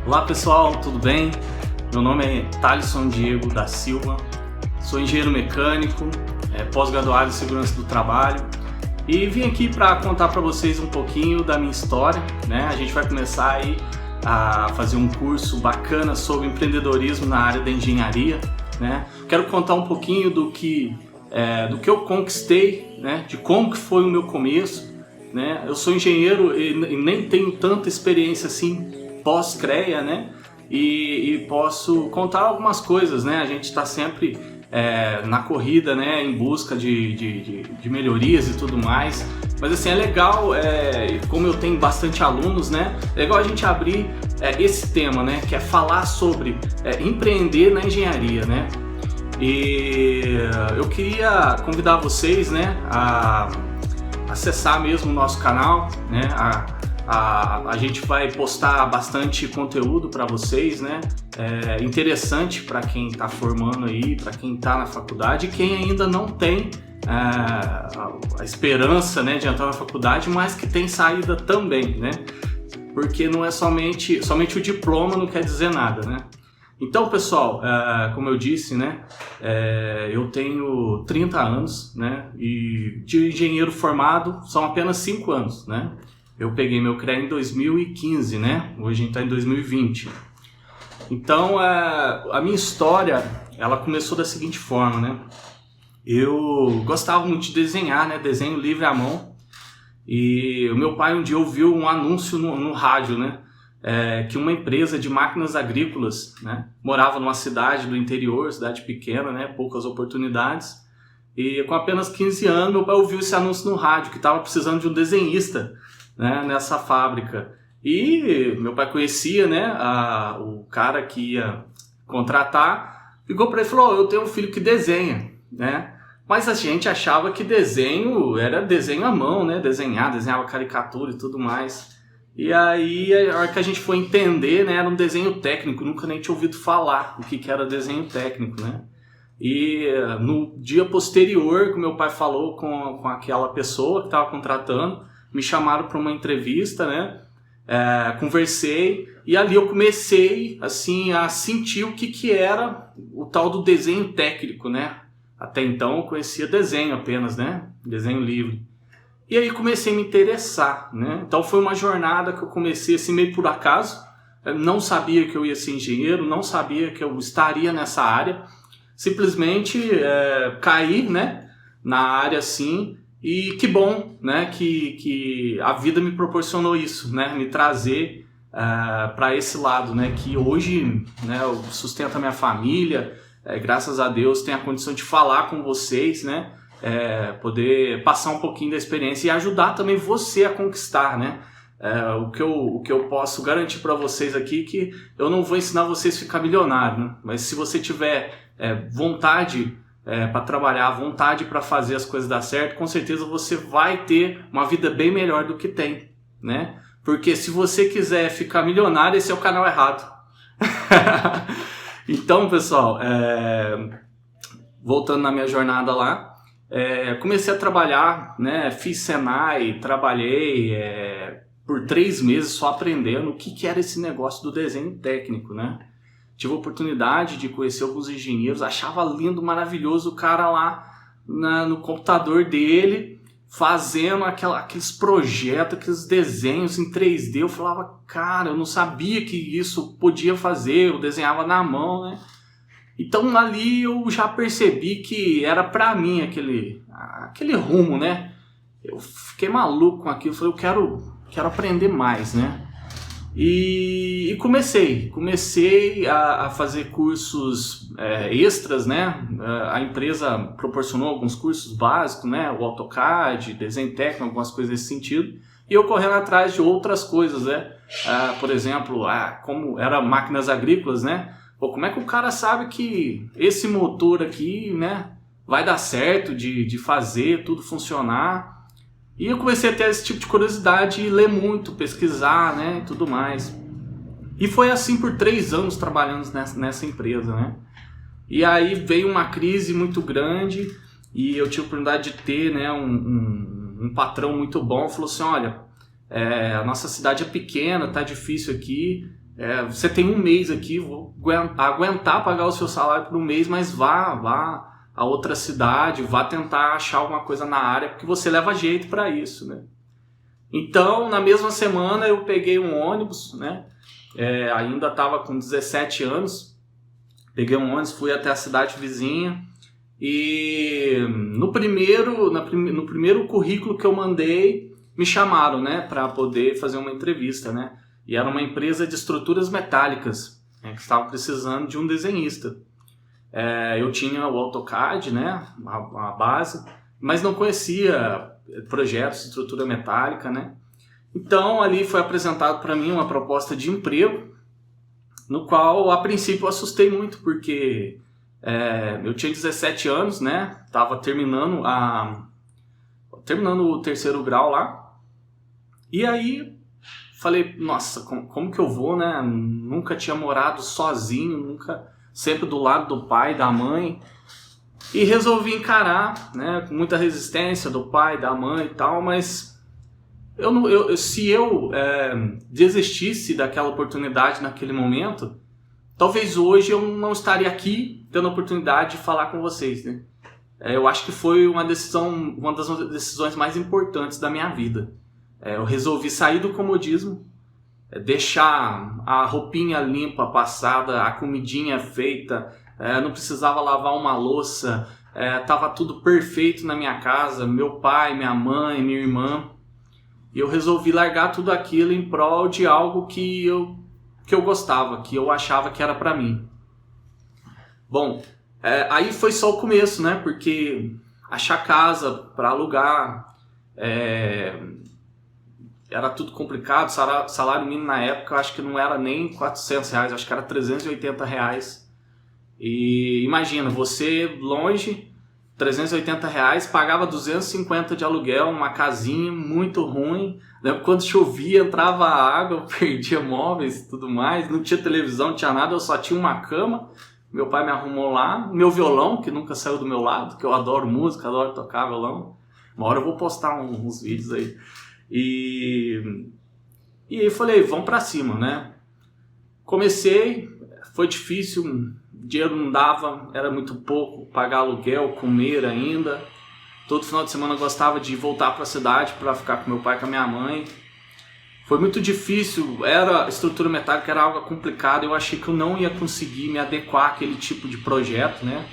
Olá pessoal, tudo bem? Meu nome é Thalisson Diego da Silva, sou engenheiro mecânico, pós-graduado em segurança do trabalho e vim aqui para contar para vocês um pouquinho da minha história, né? A gente vai começar aí a fazer um curso bacana sobre empreendedorismo na área da engenharia, né? Quero contar um pouquinho do que eu conquistei, né? De como que foi o meu começo, né? Eu sou engenheiro e nem tenho tanta experiência assim pós-CREA, né? E posso contar algumas coisas, né? A gente está sempre na corrida, né? Em busca de melhorias e tudo mais. Mas assim, é legal, como eu tenho bastante alunos, né? É legal a gente abrir esse tema, né? Que é falar sobre empreender na engenharia, né? E eu queria convidar vocês, né? A acessar mesmo o nosso canal, né? A gente vai postar bastante conteúdo para vocês, né? Interessante para quem está formando aí, para quem está na faculdade e quem ainda não tem a esperança, né, de entrar na faculdade, mas que tem saída também, né? Porque não é somente o diploma não quer dizer nada, né? Então, pessoal, como eu disse, né, eu tenho 30 anos, né? E de engenheiro formado são apenas 5 anos, né? Eu peguei meu CREA em 2015, né? Hoje a gente está em 2020. Então, a minha história, ela começou da seguinte forma, né? Eu gostava muito de desenhar, né? Desenho livre à mão. E o meu pai um dia ouviu um anúncio no rádio, né? Que uma empresa de máquinas agrícolas, né? Morava numa cidade do interior, cidade pequena, né? Poucas oportunidades. E com apenas 15 anos, meu pai ouviu esse anúncio no rádio, que estava precisando de um desenhista, né, nessa fábrica. E meu pai conhecia, né, o cara que ia contratar, ligou para ele e falou: eu tenho um filho que desenha, né? Mas a gente achava que desenho era desenho à mão, né? Desenhava caricatura e tudo mais. E aí, a hora que a gente foi entender, né, era um desenho técnico, nunca nem tinha ouvido falar o que era desenho técnico, né? E no dia posterior que meu pai falou com aquela pessoa que estava contratando, me chamaram para uma entrevista, né? Conversei e ali eu comecei assim a sentir o que era o tal do desenho técnico, né? Até então eu conhecia desenho apenas, né? Desenho livre. E aí comecei a me interessar, né? Então foi uma jornada que eu comecei assim meio por acaso. Eu não sabia que eu ia ser engenheiro, não sabia que eu estaria nessa área. Simplesmente caí, né? Na área assim. E que bom, né, que a vida me proporcionou isso, né, me trazer para esse lado, né, que hoje, né, eu sustento a minha família, graças a Deus tenho a condição de falar com vocês, né, poder passar um pouquinho da experiência e ajudar também você a conquistar, né. O que eu posso garantir para vocês aqui é que eu não vou ensinar vocês a ficar milionário, né, mas se você tiver vontade para trabalhar, vontade para fazer as coisas dar certo, com certeza você vai ter uma vida bem melhor do que tem, né? Porque se você quiser ficar milionário, esse é o canal errado. Então, pessoal, voltando na minha jornada lá, comecei a trabalhar, né? Fiz Senai, trabalhei por 3 meses só aprendendo o que era esse negócio do desenho técnico, né? Tive a oportunidade de conhecer alguns engenheiros, achava lindo, maravilhoso o cara lá no computador dele, fazendo aqueles projetos, aqueles desenhos em 3D. Eu falava, cara, eu não sabia que isso podia fazer, eu desenhava na mão, né? Então ali eu já percebi que era pra mim aquele rumo, né? Eu fiquei maluco com aquilo, falei, eu quero aprender mais, né? E comecei a fazer cursos extras, né? A empresa proporcionou alguns cursos básicos, né? O AutoCAD, desenho técnico, algumas coisas nesse sentido. E eu correndo atrás de outras coisas, né? Por exemplo, como eram máquinas agrícolas, né? Pô, como é que o cara sabe que esse motor aqui, né, vai dar certo de fazer tudo funcionar? E eu comecei a ter esse tipo de curiosidade e ler muito, pesquisar, né, e tudo mais. E foi assim por 3 anos trabalhando nessa empresa, né. E aí veio uma crise muito grande e eu tive a oportunidade de ter, né, um patrão muito bom. Falou assim, olha, a nossa cidade é pequena, tá difícil aqui, você tem um mês aqui, vou aguentar pagar o seu salário por um mês, mas vá a outra cidade, vá tentar achar alguma coisa na área, porque você leva jeito para isso, né? Então, na mesma semana, eu peguei um ônibus, né? Ainda estava com 17 anos, peguei um ônibus, fui até a cidade vizinha, e no primeiro currículo que eu mandei, me chamaram, né, para poder fazer uma entrevista, né? E era uma empresa de estruturas metálicas, né, que estava precisando de um desenhista. Eu tinha o AutoCAD, né, a base, mas não conhecia projetos de estrutura metálica, né? Então ali foi apresentado para mim uma proposta de emprego, no qual a princípio eu assustei muito, porque eu tinha 17 anos, né? Tava terminando o terceiro grau lá, e aí falei, nossa, como que eu vou, né? Nunca tinha morado sozinho, sempre do lado do pai, da mãe. E resolvi encarar, né, com muita resistência do pai, da mãe e tal, mas se eu desistisse daquela oportunidade naquele momento, talvez hoje eu não estaria aqui tendo a oportunidade de falar com vocês, né? Eu acho que foi uma das decisões mais importantes da minha vida. Eu resolvi sair do comodismo, deixar a roupinha limpa, passada, a comidinha feita, não precisava lavar uma louça, estava tudo perfeito na minha casa, meu pai, minha mãe, minha irmã. E eu resolvi largar tudo aquilo em prol de algo que eu gostava, que eu achava que era para mim. Bom, aí foi só o começo, né? Porque achar casa para alugar, era tudo complicado. Salário mínimo na época eu acho que não era nem R$400, acho que era R$380. E imagina, você longe, R$380, pagava 250 de aluguel, uma casinha muito ruim. Lembro quando chovia, entrava água, eu perdia móveis e tudo mais, não tinha televisão, não tinha nada, eu só tinha uma cama. Meu pai me arrumou lá, meu violão, que nunca saiu do meu lado, que eu adoro música, adoro tocar violão. Uma hora eu vou postar uns vídeos aí. E aí eu falei, vamos pra cima, né? Comecei, foi difícil, dinheiro não dava, era muito pouco, pagar aluguel, comer ainda. Todo final de semana eu gostava de voltar para a cidade para ficar com meu pai e com a minha mãe. Foi muito difícil, a estrutura metálica era algo complicado, eu achei que eu não ia conseguir me adequar àquele tipo de projeto, né?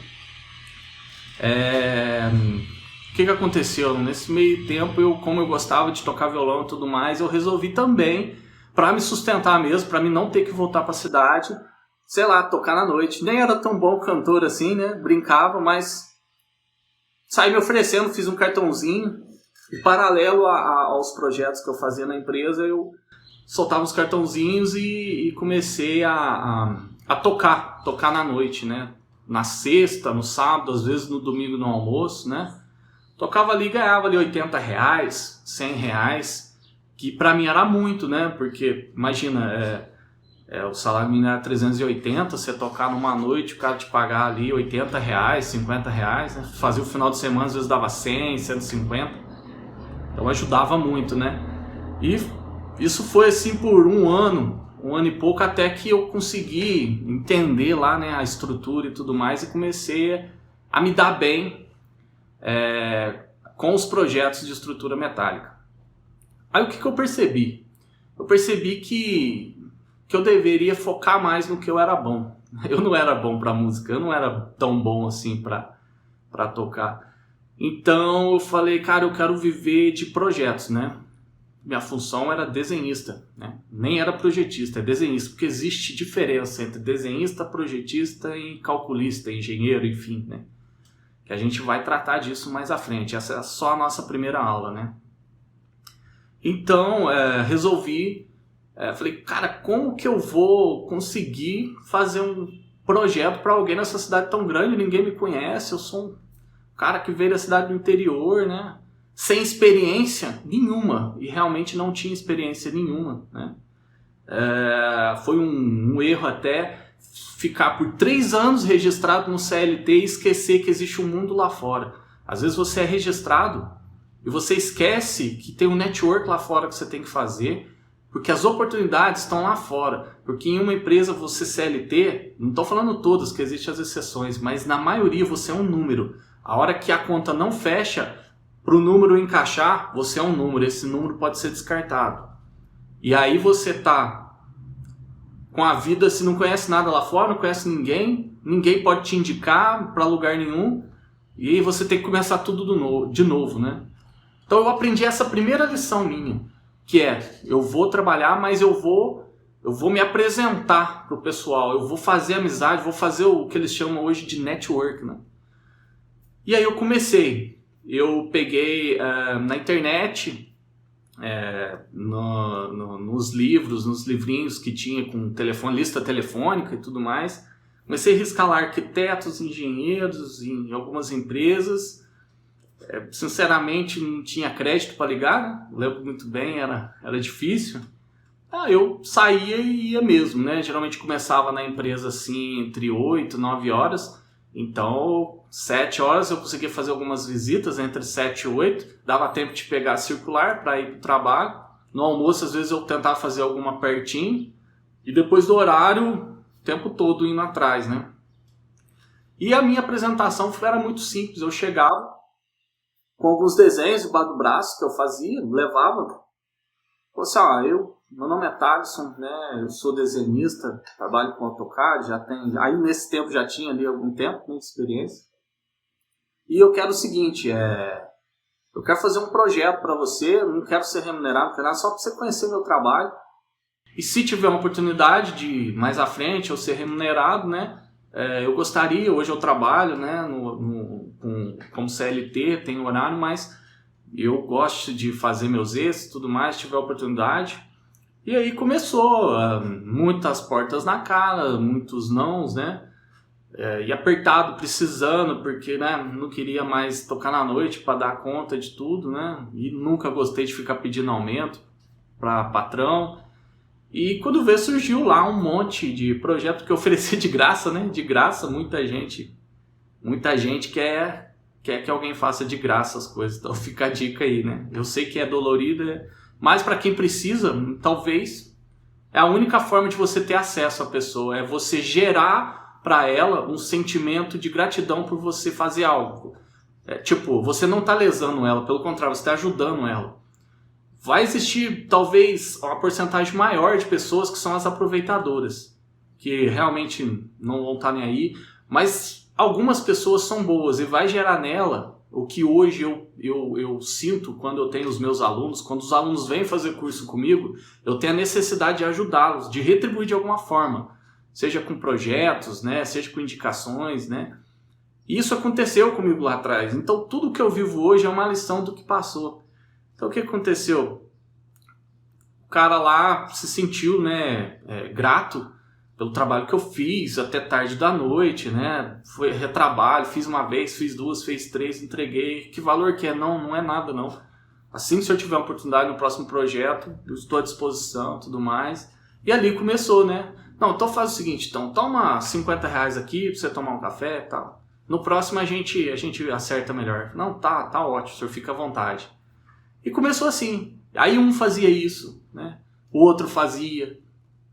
O que aconteceu? Nesse meio tempo, como eu gostava de tocar violão e tudo mais, eu resolvi também, para me sustentar mesmo, para mim não ter que voltar para a cidade, sei lá, tocar na noite. Nem era tão bom cantor assim, né? Brincava, mas saí me oferecendo, fiz um cartãozinho. E paralelo aos projetos que eu fazia na empresa, eu soltava os cartãozinhos e comecei a tocar na noite, né? Na sexta, no sábado, às vezes no domingo no almoço, né? Tocava ali, ganhava ali R$80, R$100, que pra mim era muito, né? Porque, imagina, o salário mínimo era 380, você tocar numa noite, o cara te pagar ali R$80, R$50, né? Fazia o final de semana, às vezes dava 100, 150. Então ajudava muito, né? E isso foi assim por um ano e pouco, até que eu consegui entender lá, né, a estrutura e tudo mais, e comecei a me dar bem com os projetos de estrutura metálica. Aí o que eu percebi? Eu percebi que eu deveria focar mais no que eu era bom. Eu não era bom para música, eu não era tão bom assim para tocar. Então eu falei, cara, eu quero viver de projetos, né? Minha função era desenhista, né? Nem era projetista, é desenhista, porque existe diferença entre desenhista, projetista e calculista, engenheiro, enfim, né? Que a gente vai tratar disso mais à frente. Essa é só a nossa primeira aula, né? Então, resolvi, falei, cara, como que eu vou conseguir fazer um projeto para alguém nessa cidade tão grande? Ninguém me conhece, eu sou um cara que veio da cidade do interior, né? Sem experiência nenhuma, e realmente não tinha experiência nenhuma, né? Foi um erro até ficar por 3 anos registrado no CLT e esquecer que existe um mundo lá fora. Às vezes você é registrado e você esquece que tem um network lá fora que você tem que fazer, porque as oportunidades estão lá fora. Porque em uma empresa você CLT, não estou falando todas, que existem as exceções, mas na maioria você é um número. A hora que a conta não fecha, para o número encaixar, você é um número, esse número pode ser descartado. E aí você tá com a vida, se não conhece nada lá fora, não conhece ninguém, ninguém pode te indicar para lugar nenhum, e aí você tem que começar tudo de novo, né? Então eu aprendi essa primeira lição minha, que é, eu vou trabalhar, mas eu vou me apresentar pro pessoal, eu vou fazer amizade, vou fazer o que eles chamam hoje de network, né? E aí eu comecei, eu peguei na internet, nos livros, nos livrinhos que tinha com lista telefônica e tudo mais, comecei a riscar lá arquitetos, engenheiros em algumas empresas. Sinceramente não tinha crédito para ligar, né? Lembro muito bem, era difícil. Eu saía e ia mesmo, né? Geralmente começava na empresa assim entre 8 e 9 horas, então 7 horas eu conseguia fazer algumas visitas, entre 7 e 8, dava tempo de pegar a circular para ir para o trabalho. No almoço às vezes eu tentava fazer alguma pertinho, e depois do horário, o tempo todo indo atrás, né? E a minha apresentação era muito simples, eu chegava com alguns desenhos debaixo do braço que eu fazia, levava. Falei assim, meu nome é Thaleson, né? Eu sou desenhista, trabalho com AutoCAD, aí nesse tempo já tinha ali algum tempo, né, de experiência. E eu quero o seguinte, eu quero fazer um projeto para você, não quero ser remunerado, não quero nada, só para você conhecer meu trabalho. E se tiver uma oportunidade de mais à frente eu ser remunerado, né? Eu gostaria, hoje eu trabalho, né, como CLT, tenho horário, mas eu gosto de fazer meus extras e tudo mais, se tiver oportunidade. E aí começou, muitas portas na cara, muitos nãos, né? E apertado, precisando, porque, né, não queria mais tocar na noite para dar conta de tudo, né? E nunca gostei de ficar pedindo aumento para patrão. E quando veio, surgiu lá um monte de projeto que eu oferecia de graça, né? De graça, muita gente quer que alguém faça de graça as coisas. Então fica a dica aí, né? Eu sei que é dolorido, mas para quem precisa, talvez é a única forma de você ter acesso à pessoa, é você gerar para ela um sentimento de gratidão por você fazer algo. Tipo, você não está lesando ela, pelo contrário, você está ajudando ela. Vai existir talvez uma porcentagem maior de pessoas que são as aproveitadoras, que realmente não vão estar nem aí, mas algumas pessoas são boas e vai gerar nela o que hoje eu sinto quando eu tenho os meus alunos. Quando os alunos vêm fazer curso comigo, eu tenho a necessidade de ajudá-los, de retribuir de alguma forma, seja com projetos, né, seja com indicações, né? Isso aconteceu comigo lá atrás, então tudo que eu vivo hoje é uma lição do que passou. Então o que aconteceu? O cara lá se sentiu, né, grato pelo trabalho que eu fiz até tarde da noite, né? Foi retrabalho, fiz uma vez, fiz duas, fiz três, entreguei. Que valor que é? Não é nada não. Assim, se eu tiver uma oportunidade no próximo projeto, eu estou à disposição, tudo mais. E ali começou, né? Não, então faz o seguinte, então toma R$50 aqui pra você tomar um café e tal. No próximo a gente acerta melhor. Não, tá ótimo, o senhor fica à vontade. E começou assim. Aí um fazia isso, né? O outro fazia,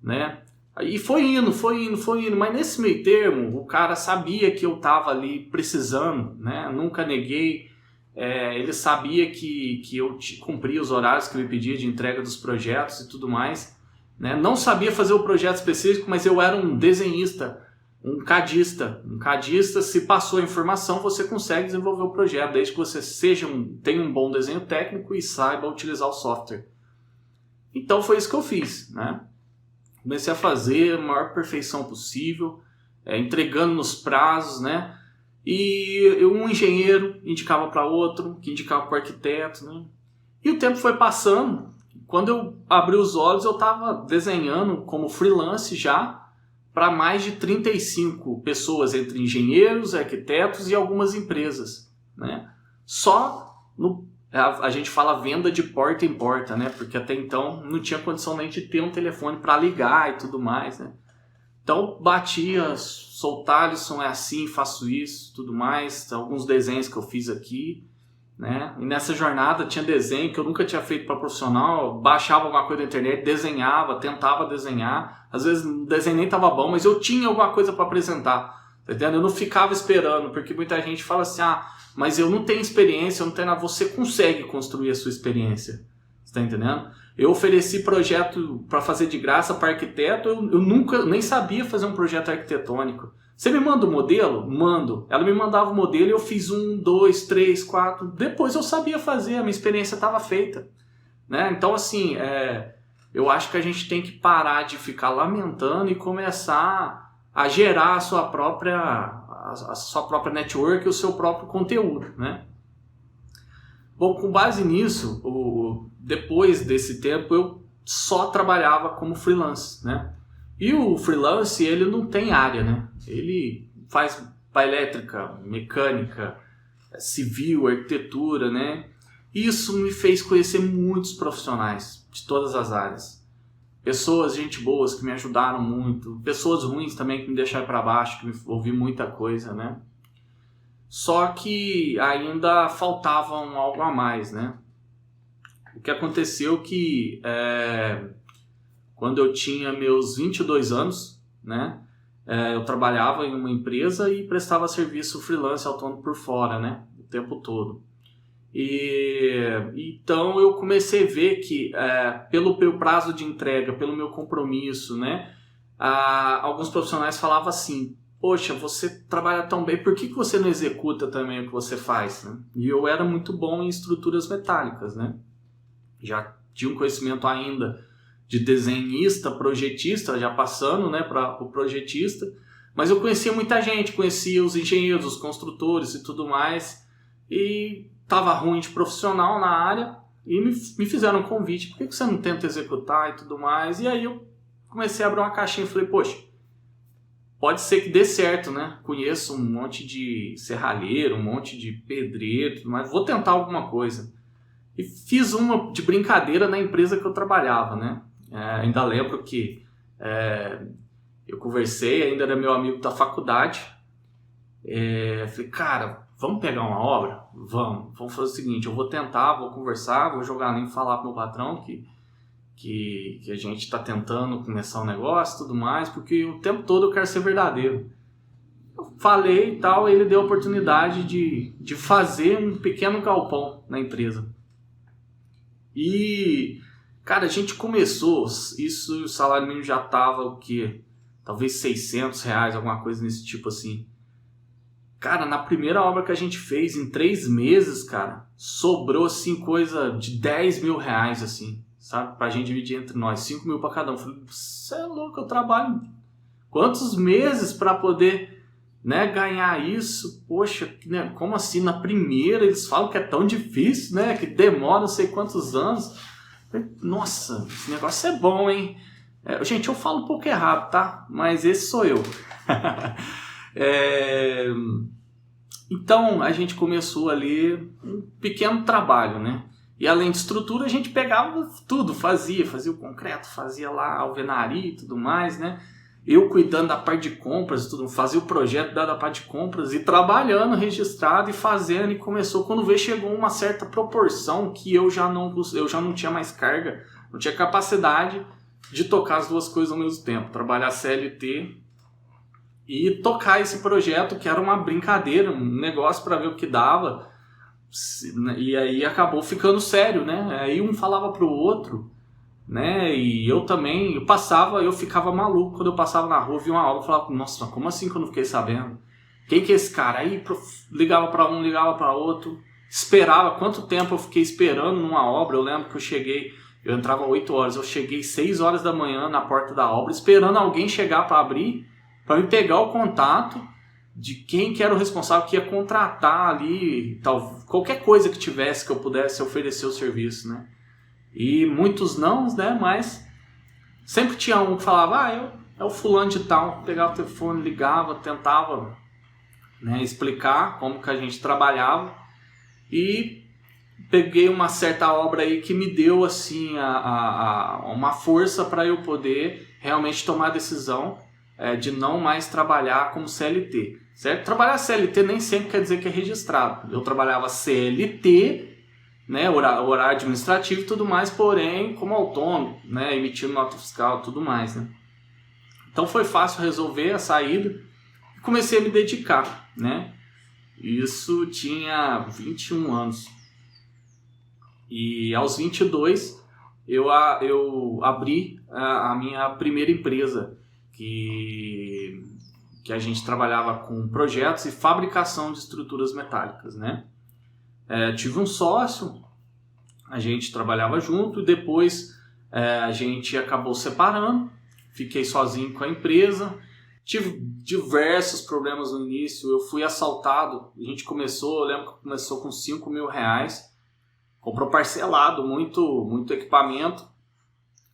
né? E foi indo, mas nesse meio termo o cara sabia que eu estava ali precisando, né? Nunca neguei, ele sabia que eu cumpria os horários que ele pedia de entrega dos projetos e tudo mais, né? Não sabia fazer o projeto específico, mas eu era um desenhista, um cadista. Um cadista, se passou a informação, você consegue desenvolver o projeto, desde que você tenha um bom desenho técnico e saiba utilizar o software. Então foi isso que eu fiz, né? Comecei a fazer a maior perfeição possível, entregando nos prazos, né? E um engenheiro indicava para outro, que indicava para o arquiteto, né? E o tempo foi passando. Quando eu abri os olhos, eu estava desenhando como freelance já para mais de 35 pessoas, entre engenheiros, arquitetos e algumas empresas, né? Só a gente fala venda de porta em porta, né? Porque até então não tinha condição nem de ter um telefone para ligar e tudo mais, né? Então batia, sou Thaleson, é assim, faço isso, tudo mais. Alguns desenhos que eu fiz aqui, né? E nessa jornada tinha desenho que eu nunca tinha feito para profissional, baixava alguma coisa da internet, desenhava, tentava desenhar. às vezes o desenho nem estava bom, mas eu tinha alguma coisa para apresentar, tá entendendo? Eu não ficava esperando, porque muita gente fala assim, mas eu não tenho experiência, eu não tenho nada. Você consegue construir a sua experiência, você tá entendendo? Eu ofereci projeto para fazer de graça para arquiteto, eu nunca, nem sabia fazer um projeto arquitetônico. Você me manda o modelo? Mando. Ela me mandava o modelo e eu fiz 1, 2, 3, 4. Depois eu sabia fazer, a minha experiência estava feita. Né? Então, assim, eu acho que a gente tem que parar de ficar lamentando e começar a gerar a sua própria network e o seu próprio conteúdo. Né? Bom, com base nisso, depois desse tempo, eu só trabalhava como freelance, né? E o freelance, ele não tem área, né? Ele faz para elétrica, mecânica, civil, arquitetura, né? Isso me fez conhecer muitos profissionais de todas as áreas. Pessoas, gente boas, que me ajudaram muito. Pessoas ruins também, que me deixaram para baixo, que me ouvi muita coisa, né? Só que ainda faltava algo a mais, né? O que aconteceu que quando eu tinha meus 22 anos, né, eu trabalhava em uma empresa e prestava serviço freelance autônomo por fora, né, o tempo todo. Então eu comecei a ver que pelo meu prazo de entrega, pelo meu compromisso, né, alguns profissionais falavam assim, poxa, você trabalha tão bem, por que você não executa também o que você faz? Né? E eu era muito bom em estruturas metálicas, né? Já tinha um conhecimento ainda de desenhista, projetista, já passando, né, para o projetista, mas eu conhecia muita gente, conhecia os engenheiros, os construtores e tudo mais, e estava ruim de profissional na área, e me fizeram um convite, por que você não tenta executar e tudo mais? E aí eu comecei a abrir uma caixinha e falei, poxa, pode ser que dê certo, né? Conheço um monte de serralheiro, um monte de pedreiro, mas vou tentar alguma coisa. E fiz uma de brincadeira na empresa que eu trabalhava, né? Ainda lembro que eu conversei, ainda era meu amigo da faculdade. Falei, cara, vamos pegar uma obra? Vamos fazer o seguinte, eu vou tentar, vou conversar, vou jogar ali e falar pro meu patrão que a gente está tentando começar um negócio e tudo mais, porque o tempo todo eu quero ser verdadeiro. Eu falei e tal, ele deu a oportunidade de fazer um pequeno galpão na empresa. E, cara, a gente começou, o salário mínimo já tava o quê? Talvez R$600, alguma coisa nesse tipo assim. Cara, na primeira obra que a gente fez, em 3 meses, cara, sobrou assim coisa de R$10 mil, assim, sabe? Pra gente dividir entre nós, 5 mil pra cada um. Falei, você é louco, eu trabalho quantos meses pra poder, né, ganhar isso? Poxa, né, como assim? Na primeira eles falam que é tão difícil, né? Que demora não sei quantos anos. Nossa, esse negócio é bom, hein? Gente, eu falo um pouco errado, tá? Mas esse sou eu. Então a gente começou ali um pequeno trabalho, né? E além de estrutura, a gente pegava tudo, fazia o concreto, fazia lá a alvenaria e tudo mais, né? Eu cuidando da parte de compras, tudo, fazia o projeto da parte de compras e trabalhando, registrado e fazendo, e começou, quando veio, chegou uma certa proporção que eu já não tinha mais carga, não tinha capacidade de tocar as duas coisas ao mesmo tempo, trabalhar CLT e tocar esse projeto, que era uma brincadeira, um negócio para ver o que dava, e aí acabou ficando sério, né? Aí um falava pro outro, né? E eu também, eu ficava maluco quando eu passava na rua, via uma obra, eu falava, nossa, como assim que eu não fiquei sabendo? Quem que é esse cara? Aí ligava para um, ligava para outro, esperava, quanto tempo eu fiquei esperando numa obra. Eu lembro que eu entrava 8 horas, eu cheguei 6 horas da manhã na porta da obra, esperando alguém chegar para abrir, para me pegar o contato de quem que era o responsável, que ia contratar ali, qualquer coisa que tivesse, que eu pudesse oferecer o serviço, né? E muitos não, né? Mas sempre tinha um que falava, é o fulano de tal. Pegava o telefone, ligava, tentava, né, explicar como que a gente trabalhava. E peguei uma certa obra aí que me deu assim uma força para eu poder realmente tomar a decisão de não mais trabalhar como CLT. Certo? Trabalhar CLT nem sempre quer dizer que é registrado. Eu trabalhava CLT, né, horário administrativo e tudo mais, porém como autônomo, né, emitindo nota fiscal e tudo mais, né. Então foi fácil resolver a saída e comecei a me dedicar, né? Isso tinha 21 anos. E aos 22 eu abri a minha primeira empresa, que a gente trabalhava com projetos e fabricação de estruturas metálicas, né? Tive um sócio, a gente trabalhava junto e depois a gente acabou separando, fiquei sozinho com a empresa, tive diversos problemas no início, eu fui assaltado, eu lembro que começou com R$5.000, comprou parcelado, muito equipamento,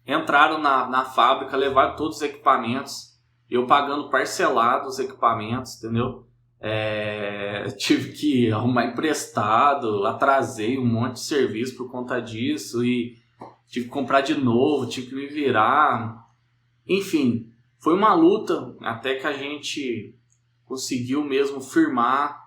entraram na fábrica, levaram todos os equipamentos, eu pagando parcelado os equipamentos, entendeu? Tive que arrumar emprestado, atrasei um monte de serviço por conta disso e tive que comprar de novo, tive que me virar. Enfim, foi uma luta até que a gente conseguiu mesmo firmar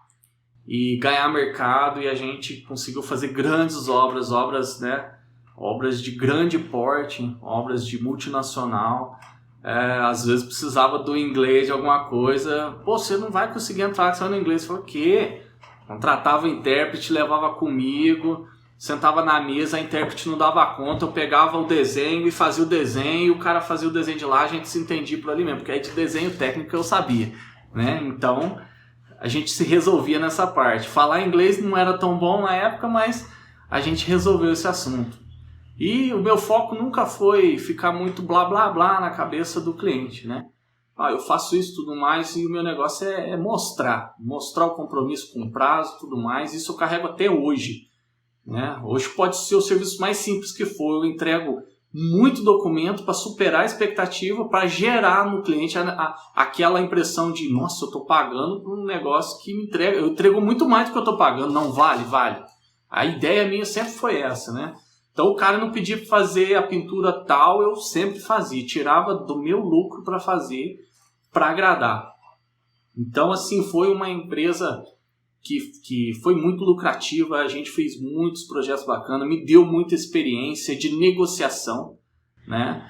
e ganhar mercado e a gente conseguiu fazer grandes obras, né? Obras de grande porte, obras de multinacional. Às vezes precisava do inglês de alguma coisa. Pô, você não vai conseguir entrar só no inglês. Eu falei, o quê? Contratava o intérprete, levava comigo, sentava na mesa, a intérprete não dava conta, eu pegava o desenho e fazia o desenho, o cara fazia o desenho de lá, a gente se entendia por ali mesmo, porque aí de desenho técnico eu sabia, né? Então a gente se resolvia nessa parte. Falar inglês não era tão bom na época, mas a gente resolveu esse assunto. E o meu foco nunca foi ficar muito blá blá blá na cabeça do cliente, né? Eu faço isso tudo mais e o meu negócio é mostrar o compromisso com o prazo e tudo mais. Isso eu carrego até hoje, né? Hoje pode ser o serviço mais simples que for, eu entrego muito documento para superar a expectativa, para gerar no cliente aquela impressão de, nossa, eu estou pagando por um negócio que me entrega, eu entrego muito mais do que eu estou pagando, não vale. A ideia minha sempre foi essa, né? Então o cara não pedia para fazer a pintura tal, eu sempre fazia, tirava do meu lucro para fazer, para agradar. Então assim, foi uma empresa que foi muito lucrativa, a gente fez muitos projetos bacanas, me deu muita experiência de negociação, né?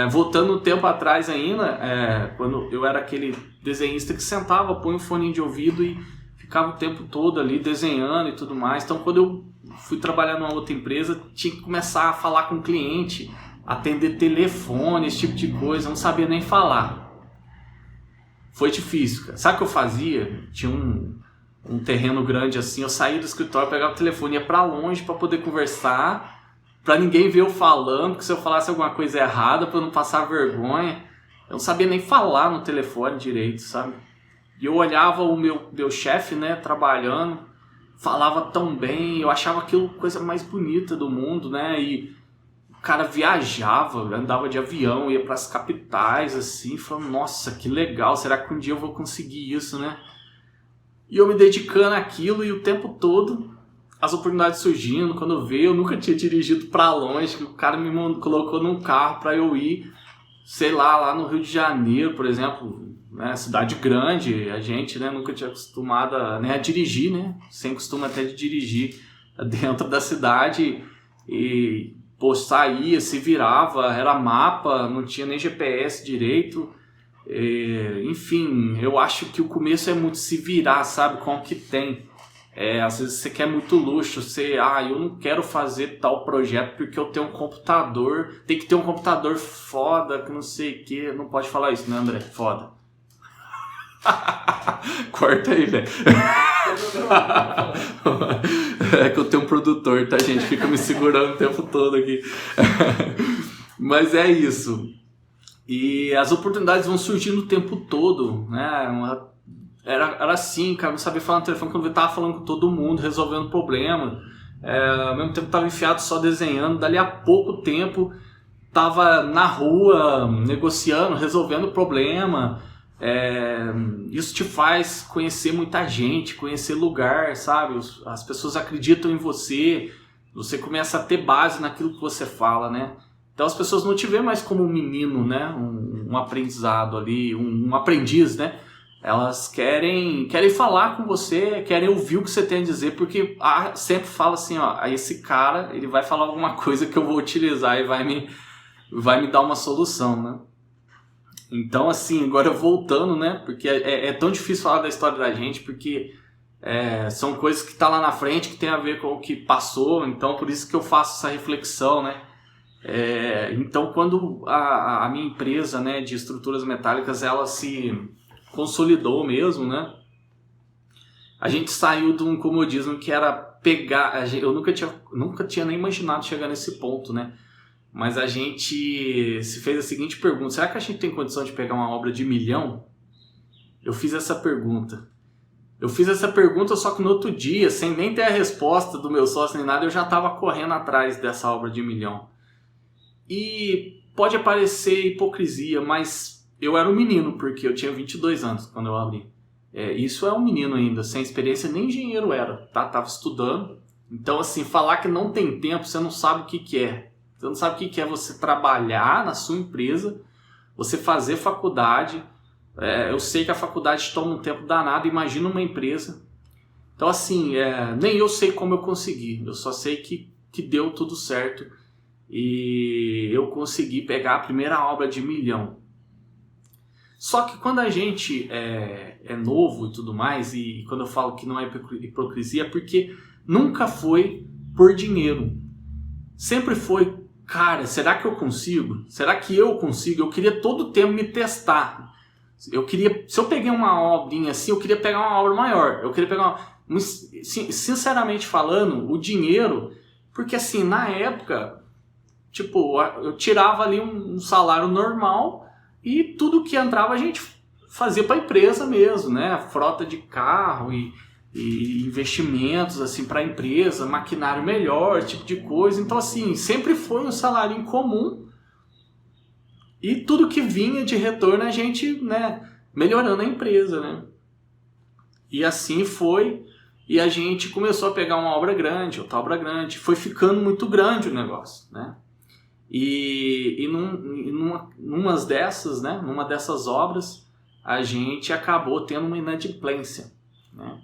Voltando um tempo atrás ainda, quando eu era aquele desenhista que sentava, põe um fone de ouvido e ficava o tempo todo ali desenhando e tudo mais. Então quando eu fui trabalhar numa outra empresa, tinha que começar a falar com o cliente, atender telefone, esse tipo de coisa, eu não sabia nem falar. Foi difícil, cara. Sabe o que eu fazia? Tinha um terreno grande assim, eu saía do escritório, pegava o telefone, ia pra longe para poder conversar, para ninguém ver eu falando, porque se eu falasse alguma coisa errada, para eu não passar vergonha. Eu não sabia nem falar no telefone direito, sabe? E eu olhava o meu chefe, né, trabalhando, falava tão bem, eu achava aquilo a coisa mais bonita do mundo, né? E o cara viajava, andava de avião, ia para as capitais, assim, falando, nossa, que legal, será que um dia eu vou conseguir isso, né? E eu me dedicando àquilo e o tempo todo, as oportunidades surgindo, quando eu veio, eu nunca tinha dirigido para longe, o cara me colocou num carro para eu ir, sei lá no Rio de Janeiro, por exemplo, né, cidade grande, a gente, né, nunca tinha acostumado a dirigir, né, sem costume até de dirigir dentro da cidade e, pô, saía, se virava, era mapa, não tinha nem GPS direito, enfim, eu acho que o começo é muito se virar, sabe, com o que tem. Às vezes você quer muito luxo, eu não quero fazer tal projeto porque eu tenho um computador, tem que ter um computador foda, que não sei o que, não pode falar isso, né, André? Foda. Corta aí, velho. É que eu tenho um produtor, tá, gente? Fica me segurando o tempo todo aqui. Mas é isso. E as oportunidades vão surgindo o tempo todo, né? Era assim, cara, não sabia falar no telefone quando eu tava falando com todo mundo, resolvendo problema. Ao mesmo tempo tava enfiado só desenhando, dali a pouco tempo tava na rua negociando, resolvendo problema. Isso te faz conhecer muita gente, conhecer lugar, sabe? As pessoas acreditam em você, você começa a ter base naquilo que você fala, né? Então as pessoas não te veem mais como um menino, né? Um aprendizado ali, um aprendiz, né? Elas querem falar com você, querem ouvir o que você tem a dizer, porque sempre fala assim, esse cara, ele vai falar alguma coisa que eu vou utilizar e vai me dar uma solução, né? Então, assim, agora voltando, né? Porque é tão difícil falar da história da gente, porque são coisas que tá lá na frente, que tem a ver com o que passou. Então, por isso que eu faço essa reflexão, né? Então, quando a minha empresa, né, de estruturas metálicas, ela se consolidou mesmo, né? A gente saiu de um comodismo que era pegar... Eu nunca tinha nem imaginado chegar nesse ponto, né? Mas a gente se fez a seguinte pergunta: será que a gente tem condição de pegar uma obra de 1 milhão? Eu fiz essa pergunta. Só que no outro dia, sem nem ter a resposta do meu sócio nem nada, eu já estava correndo atrás dessa obra de 1 milhão. E pode parecer hipocrisia, mas eu era um menino, porque eu tinha 22 anos quando eu abri. Isso é um menino ainda, sem experiência, nem engenheiro era, tá? Tava estudando. Então, assim, falar que não tem tempo, você não sabe o que é. Você não sabe o que é você trabalhar na sua empresa, você fazer faculdade. Eu sei que a faculdade toma um tempo danado, imagina uma empresa. Então, assim, nem eu sei como eu consegui. Eu só sei que deu tudo certo. E eu consegui pegar a primeira obra de 1 milhão. Só que quando a gente é novo e tudo mais, e quando eu falo que não é hipocrisia, é porque nunca foi por dinheiro. Sempre foi, cara, será que eu consigo? Será que eu consigo? Eu queria todo o tempo me testar. Se eu peguei uma obrinha assim, eu queria pegar uma obra maior. Eu queria pegar sinceramente falando, o dinheiro, porque assim, na época, tipo, eu tirava ali um salário normal e tudo que entrava a gente fazia para a empresa mesmo, né? Frota de carro e investimentos assim para a empresa, maquinário melhor, esse tipo de coisa. Então assim, sempre foi um salário em comum e tudo que vinha de retorno a gente, né, melhorando a empresa, né? E assim foi, e a gente começou a pegar uma obra grande, outra obra grande, foi ficando muito grande o negócio, né? E numa dessas obras, a gente acabou tendo uma inadimplência, né?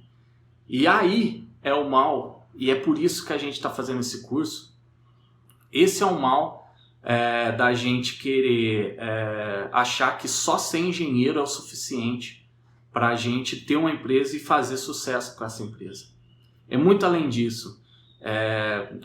E aí é o mal, e é por isso que a gente está fazendo esse curso. Esse é o mal da gente querer achar que só ser engenheiro é o suficiente para a gente ter uma empresa e fazer sucesso com essa empresa. É muito além disso.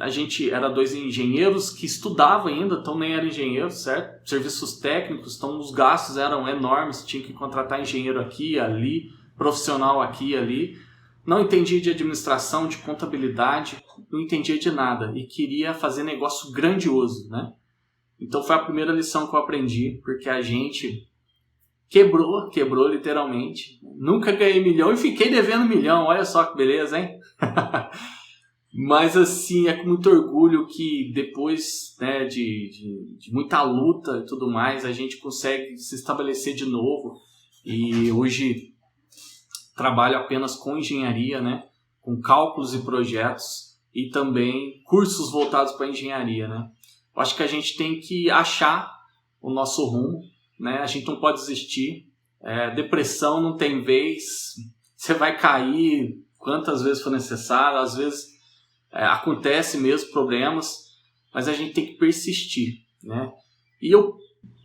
A gente era 2 engenheiros que estudavam ainda, então nem era engenheiro, certo? Serviços técnicos, então os gastos eram enormes, tinha que contratar engenheiro aqui e ali, profissional aqui e ali. Não entendia de administração, de contabilidade, não entendia de nada e queria fazer negócio grandioso, né? Então foi a primeira lição que eu aprendi, porque a gente quebrou literalmente. Nunca ganhei 1 milhão e fiquei devendo 1 milhão, olha só que beleza, hein? Mas assim, é com muito orgulho que depois, né, de muita luta e tudo mais, a gente consegue se estabelecer de novo. E hoje trabalho apenas com engenharia, né, com cálculos e projetos e também cursos voltados para engenharia, né. Eu acho que a gente tem que achar o nosso rumo, né, a gente não pode desistir. Depressão não tem vez, você vai cair quantas vezes for necessário, às vezes acontece mesmo problemas, mas a gente tem que persistir, né? E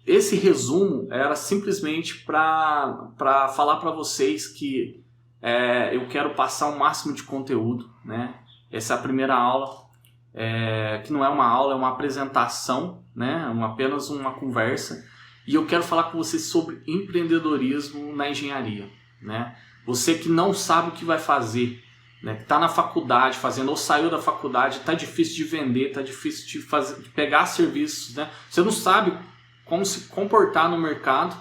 esse resumo era simplesmente para falar para vocês que eu quero passar o máximo de conteúdo, né? Essa é a primeira aula, que não é uma aula, é uma apresentação, né? Apenas uma conversa, e eu quero falar com vocês sobre empreendedorismo na engenharia, né? Você que não sabe o que vai fazer, né, que está na faculdade fazendo ou saiu da faculdade, está difícil de vender, está difícil de pegar serviços, né? Você não sabe como se comportar no mercado,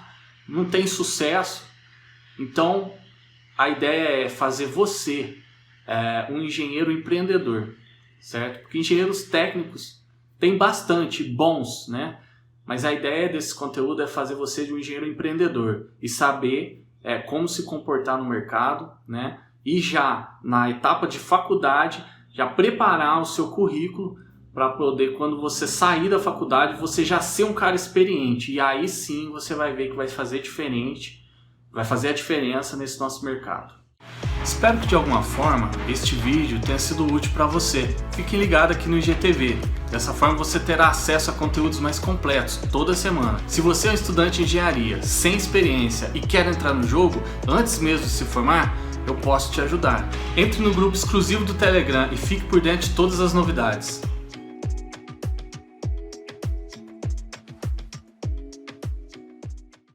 não tem sucesso. Então a ideia é fazer você um engenheiro empreendedor, certo? Porque engenheiros técnicos tem bastante bons, né? Mas a ideia desse conteúdo é fazer você de um engenheiro empreendedor e saber como se comportar no mercado, né? E já na etapa de faculdade, já preparar o seu currículo para poder, quando você sair da faculdade, você já ser um cara experiente. E aí sim você vai ver que vai fazer diferente, vai fazer a diferença nesse nosso mercado. Espero que de alguma forma este vídeo tenha sido útil para você. Fique ligado aqui no IGTV. Dessa forma você terá acesso a conteúdos mais completos toda semana. Se você é um estudante de engenharia sem experiência e quer entrar no jogo antes mesmo de se formar, eu posso te ajudar. Entre no grupo exclusivo do Telegram e fique por dentro de todas as novidades.